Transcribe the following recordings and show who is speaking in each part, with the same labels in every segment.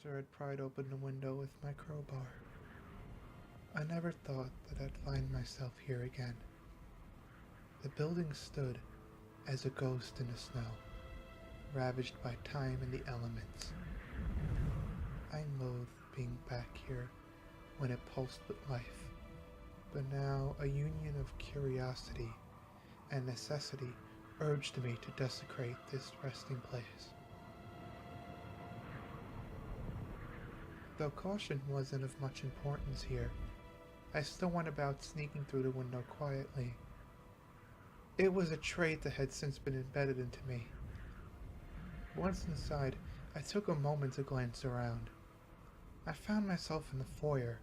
Speaker 1: after I'd pried open the window with my crowbar. I never thought that I'd find myself here again. The building stood as a ghost in the snow, ravaged by time and the elements. I loathed being back here when it pulsed with life, but now a union of curiosity and necessity urged me to desecrate this resting place. Though caution wasn't of much importance here, I still went about sneaking through the window quietly. It was a trait that had since been embedded into me. Once inside, I took a moment to glance around. I found myself in the foyer,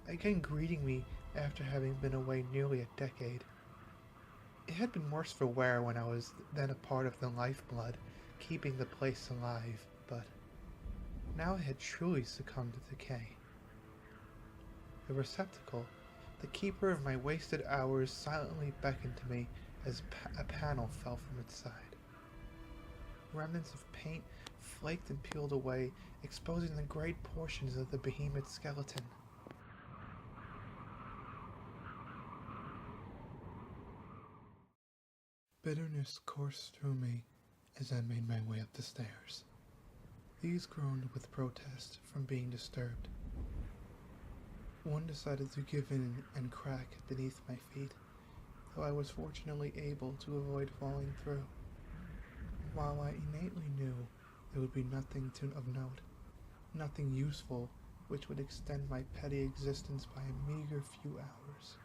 Speaker 1: again greeting me after having been away nearly a decade. It had been worse for wear when I was then a part of the lifeblood, keeping the place alive, but now it had truly succumbed to decay. The receptacle, the keeper of my wasted hours, silently beckoned to me as a panel fell from its side. Remnants of paint flaked and peeled away, exposing the great portions of the behemoth's skeleton. Bitterness coursed through me as I made my way up the stairs. These groaned with protest from being disturbed. One decided to give in and crack beneath my feet, though I was fortunately able to avoid falling through. While I innately knew there would be nothing of note, nothing useful which would extend my petty existence by a meager few hours,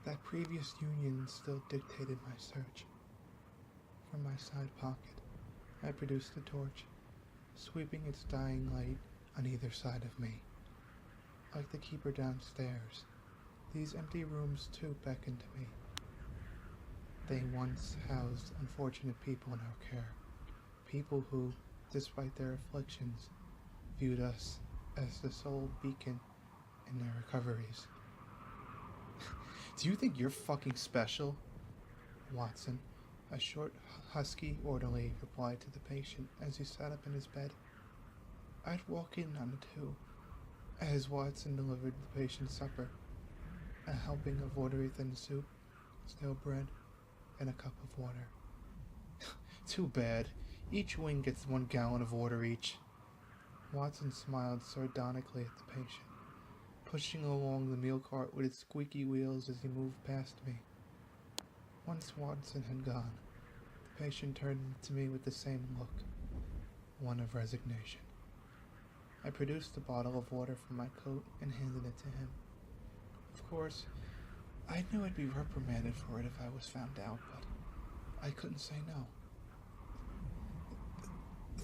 Speaker 1: that previous union still dictated my search. From my side pocket, I produced a torch, sweeping its dying light on either side of me. Like the keeper downstairs, these empty rooms too beckoned to me. They once housed unfortunate people in our care, people who, despite their afflictions, viewed us as the sole beacon in their recoveries. Do you think you're fucking special? Watson, a short, husky orderly, replied to the patient as he sat up in his bed. I'd walk in on it too, as Watson delivered the patient's supper, a helping of watery thin soup, stale bread, and a cup of water. Too bad. Each wing gets 1 gallon of water each. Watson smiled sardonically at the patient, pushing along the meal cart with its squeaky wheels as he moved past me. Once Watson had gone, the patient turned to me with the same look, one of resignation. I produced a bottle of water from my coat and handed it to him. Of course, I knew I'd be reprimanded for it if I was found out, but I couldn't say no.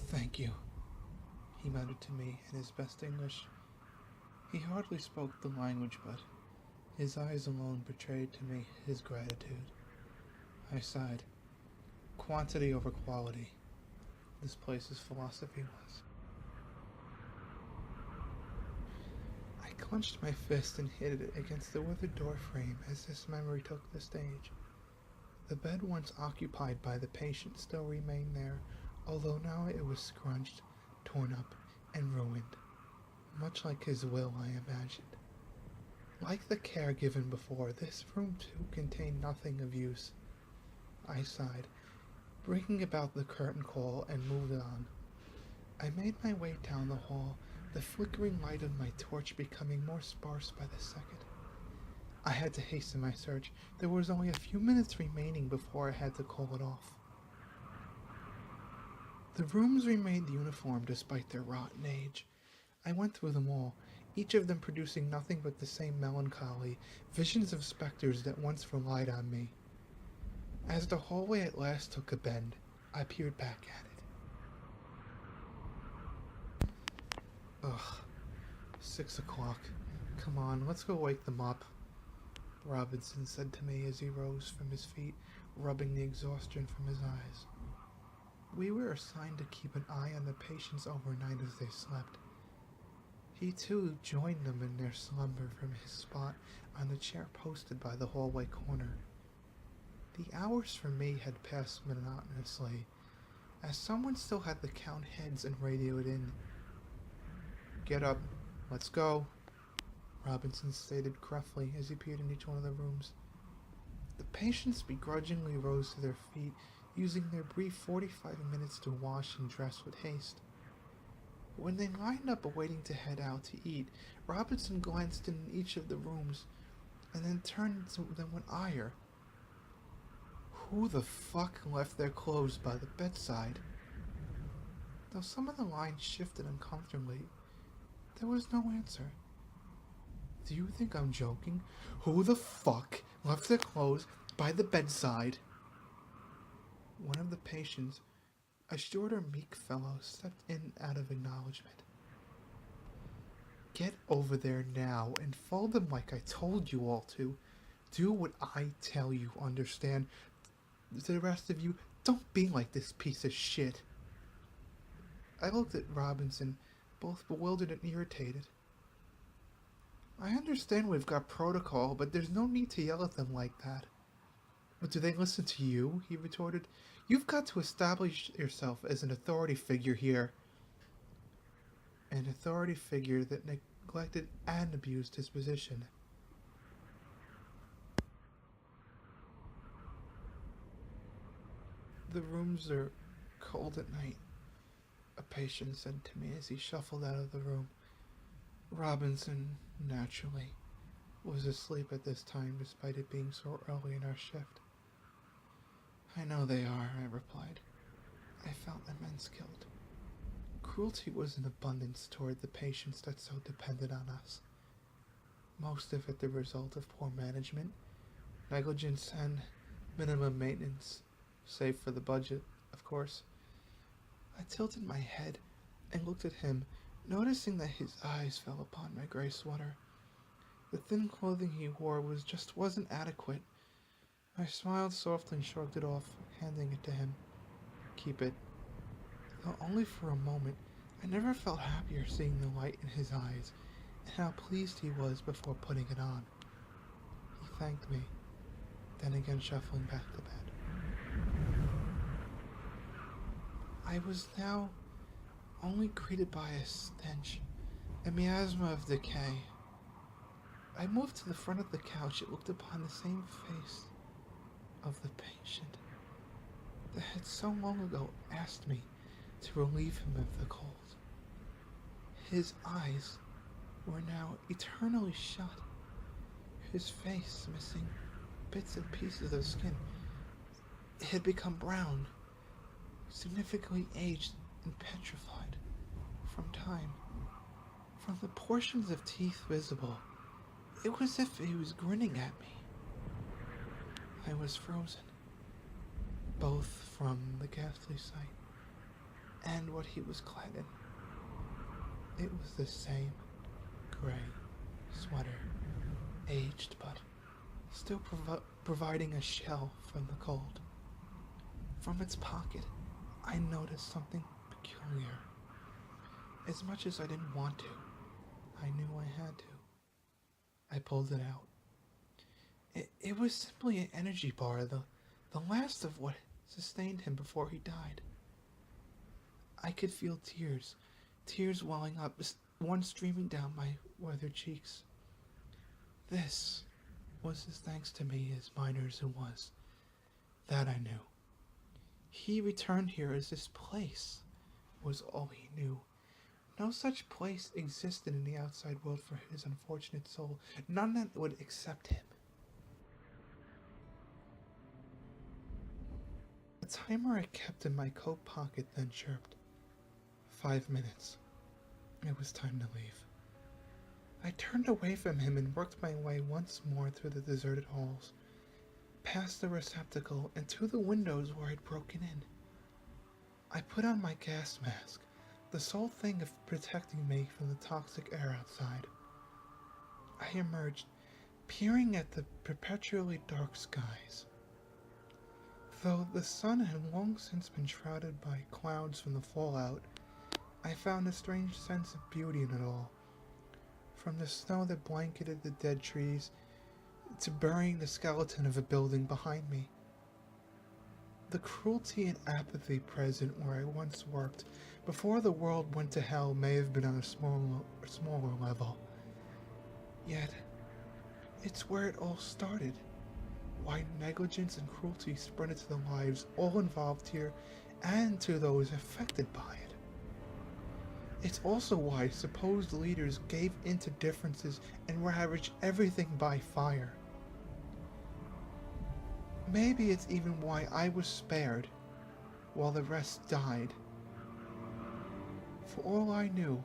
Speaker 1: Thank you, he muttered to me in his best English. He hardly spoke the language, but his eyes alone betrayed to me his gratitude. I sighed. Quantity over quality. This place's philosophy was. I clenched my fist and hit it against the withered door frame as this memory took the stage. The bed once occupied by the patient still remained there, although now it was scrunched, torn up, and ruined, much like his will, I imagined. Like the care given before, this room too contained nothing of use. I sighed, bringing about the curtain call, and moved on. I made my way down the hall, the flickering light of my torch becoming more sparse by the second. I had to hasten my search. There was only a few minutes remaining before I had to call it off. The rooms remained uniform despite their rotten age. I went through them all, each of them producing nothing but the same melancholy, visions of specters that once relied on me. As the hallway at last took a bend, I peered back at it. Ugh, 6 o'clock. Come on, let's go wake them up, Robinson said to me as he rose from his feet, rubbing the exhaustion from his eyes. We were assigned to keep an eye on the patients overnight as they slept. He too joined them in their slumber from his spot on the chair posted by the hallway corner. The hours for me had passed monotonously, as someone still had to count heads and radio it in. Get up. Let's go, Robinson stated gruffly as he peered in each one of the rooms. The patients begrudgingly rose to their feet, using their brief 45 minutes to wash and dress with haste. When they lined up waiting to head out to eat, Robinson glanced in each of the rooms and then turned to them with ire. Who the fuck left their clothes by the bedside? Though some of the lines shifted uncomfortably, there was no answer. Do you think I'm joking? Who the fuck left their clothes by the bedside? One of the patients, a shorter, meek fellow, stepped in out of acknowledgement. Get over there now and fold them like I told you all to. Do what I tell you, understand? To the rest of you, don't be like this piece of shit. I looked at Robinson, both bewildered and irritated. I understand we've got protocol, but there's no need to yell at them like that. But do they listen to you? He retorted. You've got to establish yourself as an authority figure here. An authority figure that neglected and abused his position. The rooms are cold at night, a patient said to me as he shuffled out of the room. Robinson, naturally, was asleep at this time despite it being so early in our shift. I know they are, I replied. I felt immense guilt. Cruelty was in abundance toward the patients that so depended on us. Most of it the result of poor management, negligence, and minimum maintenance, save for the budget, of course. I tilted my head and looked at him, noticing that his eyes fell upon my gray sweater. The thin clothing he wore wasn't adequate. I smiled softly and shrugged it off, handing it to him. Keep it. Though only for a moment, I never felt happier seeing the light in his eyes and how pleased he was before putting it on. He thanked me, then again shuffling back to bed. I was now only greeted by a stench, a miasma of decay. I moved to the front of the couch and looked upon the same face of the patient that had so long ago asked me to relieve him of the cold. His eyes were now eternally shut, his face missing bits and pieces of skin. It had become brown, significantly aged and petrified from time. From the portions of teeth visible, it was as if he was grinning at me. I was frozen, both from the ghastly sight and what he was clad in. It was the same gray sweater, aged but still providing a shell from the cold. From its pocket, I noticed something peculiar. As much as I didn't want to, I knew I had to. I pulled it out. It was simply an energy bar, the last of what sustained him before he died. I could feel tears welling up, one streaming down my weathered cheeks. This was his thanks to me, as minor as it was. That I knew. He returned here as this place was all he knew. No such place existed in the outside world for his unfortunate soul, none that would accept him. The timer I kept in my coat pocket then chirped. 5 minutes. It was time to leave. I turned away from him and worked my way once more through the deserted halls, past the receptacle and to the windows where I'd broken in. I put on my gas mask, the sole thing of protecting me from the toxic air outside. I emerged, peering at the perpetually dark skies. Though the sun had long since been shrouded by clouds from the fallout, I found a strange sense of beauty in it all. From the snow that blanketed the dead trees, to burying the skeleton of a building behind me. The cruelty and apathy present where I once worked before the world went to hell may have been on a smaller level. Yet, it's where it all started. Why negligence and cruelty spread into the lives all involved here and to those affected by it. It's also why supposed leaders gave in to differences and ravaged everything by fire. Maybe it's even why I was spared, while the rest died. For all I knew,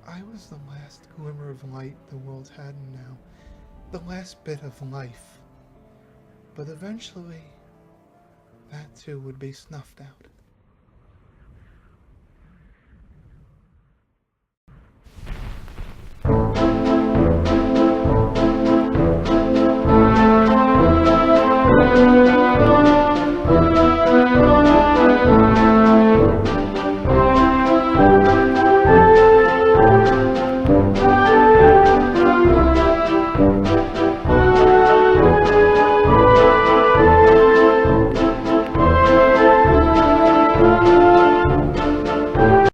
Speaker 1: I was the last glimmer of light the world had now, the last bit of life. But eventually, that too would be snuffed out.